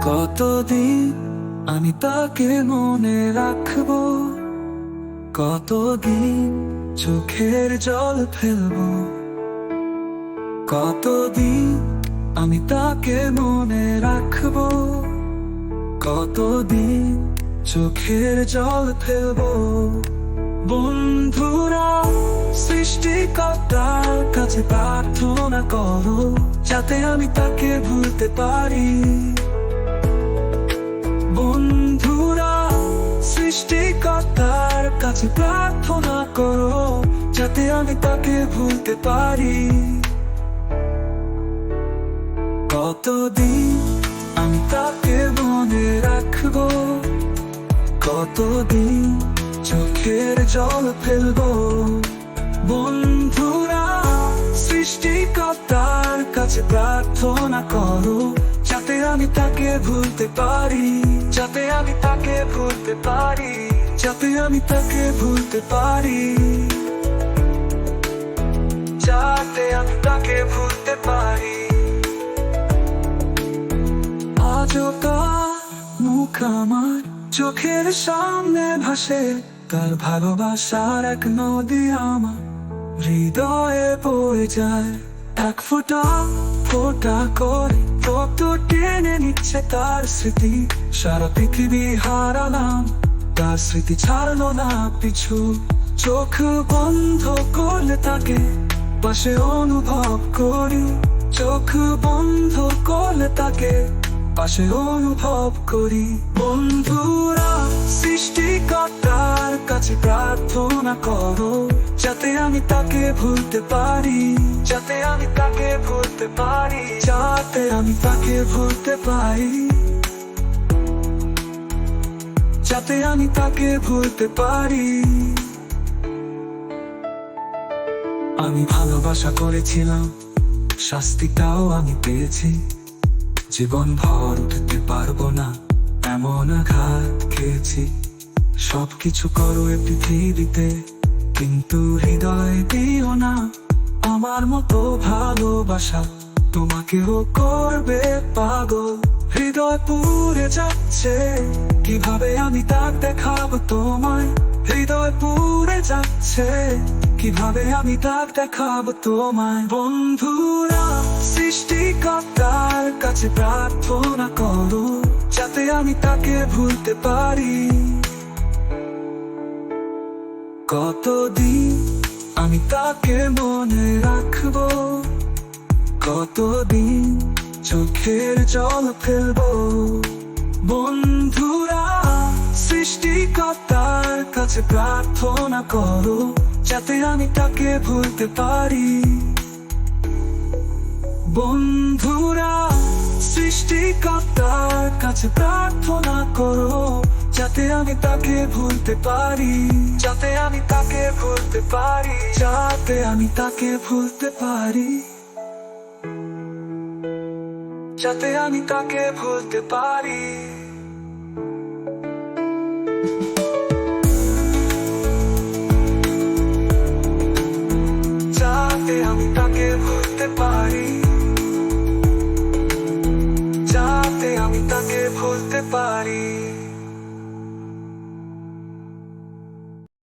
কতদিন আমি তাকে মনে রাখবো, কতদিন চোখের জল ফেলবো, কতদিন আমি তাকে মনে রাখবো, কতদিন চোখের জল ফেলবো। বন্ধুরা, সৃষ্টিকর্তার কাছে প্রার্থনা করো যাতে আমি তাকে ভুলতে পারি। বন্ধুরা, সৃষ্টিকর্তার কাছে প্রার্থনা করো যাতে আমি তাকে ভুলতে পারি। কতদিন আমি তাকে মনে রাখবো, কতদিন চোখের জল ফেলবো। বন্ধুরা, সৃষ্টিকর্তার কাছে প্রার্থনা করো যাতে আমি তাকে ভুলতে পারি, যাতে আমি তাকে ভুলতে পারি, যাতে আমি তাকে ভুলতে পারি, যাতে আমি তাকে ভুলতে পারি। আজও তার মুখ আমার চোখের সামনে ভাসে, তার ভালোবাসার এক নদী আমার হৃদয়ে বয়ে যায়। এক ফোঁটা ফোঁটা করে রক্ত টেনে নিচ্ছে তার স্মৃতি। সারা পৃথিবী হারালাম, তার স্মৃতি ছাড়লো না পিছু। চোখ বন্ধ করলে তাকে পাশে অনুভব করি, চোখ বন্ধ করলে তাকে পাশে অনুভব করি। বন্ধুরা, সৃষ্টিকর্তার কাছে প্রার্থনা করো যাতে আমি তাকে ভুলতে পারি, যাতে আমি তাকে ভুলতে পারি, যাতে আমি তাকে ভুলতে পারি, যাতে আমি তাকে ভুলতে পারি। আমি ভালোবাসা করেছিলাম, শাস্তিটাও আমি পেয়েছি। জীবন ভর উঠতে পারবো না এমন আঘাত খেয়েছি। সবকিছু করো এ পৃথিবীতে, কিন্তু হৃদয় দিও না আমার মতো ভালোবাসা। তোমাকেও করবে পাগল। হৃদয় পুড়ে যাচ্ছে, কিভাবে আমি তা দেখাবো তোমায়। হৃদয় পুড়ে যাচ্ছে, কিভাবে আমি তা দেখাবো তোমায়। বন্ধুরা, সৃষ্টিকর্তার কাছে প্রার্থনা করো যাতে আমি তাকে ভুলতে পারি। কতদিন আমি তাকে মনে রাখবো, কতদিন চোখের জল ফেলবো। বন্ধুরা, সৃষ্টিকর্তার কাছে প্রার্থনা করো যাতে আমি তাকে ভুলতে পারি। বন্ধুরা, সৃষ্টিকর্তার কাছে প্রার্থনা করো যাতে আমি তাকে ভুলতে পারি, যাতে আমি তাকে ভুলতে পারি, যাতে আমি তাকে ভুলতে পারি, যাতে আমি তাকে ভুলতে পারি।